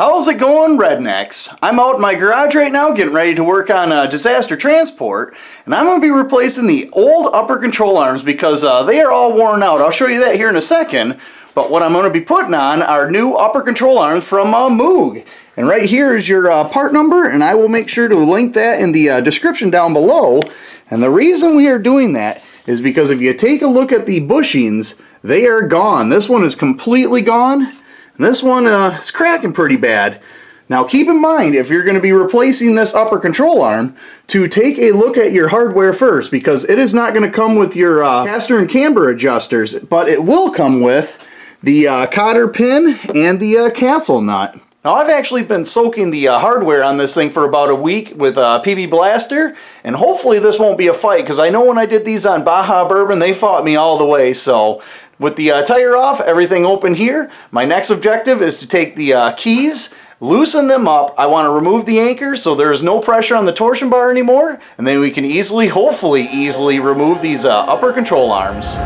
How's it going, rednecks? I'm out in my garage right now getting ready to work on disaster transport, and I'm going to be replacing the old upper control arms because they are all worn out. I'll show you that here in a second, but what I'm going to be putting on are new upper control arms from Moog. And right here is your part number, and I will make sure to link that in the description down below. And the reason we are doing that is because if you take a look at the bushings, they are gone. This one is completely gone. And this one is cracking pretty bad. Now keep in mind, if you're going to be replacing this upper control arm, to take a look at your hardware first, because it is not going to come with your caster and camber adjusters, but it will come with the cotter pin and the castle nut. Now I've actually been soaking the hardware on this thing for about a week with PB Blaster, and hopefully this won't be a fight, because I know when I did these on Baja Bourbon, they fought me all the way. So with the tire off, everything open here, my next objective is to take the keys, loosen them up. I want to remove the anchors so there is no pressure on the torsion bar anymore, and then we can easily, hopefully easily, remove these upper control arms.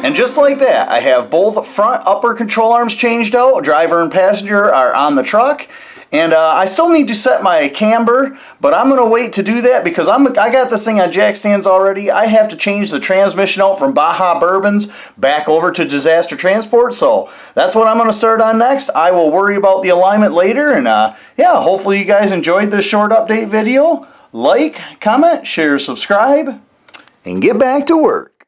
And just like that, I have both front upper control arms changed out. Driver and passenger are on the truck. And I still need to set my camber, but I'm going to wait to do that because I got this thing on jack stands already. I have to change the transmission out from Baja Bourbons back over to disaster transport. So that's what I'm going to start on next. I will worry about the alignment later. And yeah, hopefully you guys enjoyed this short update video. Like, comment, share, subscribe, and get back to work.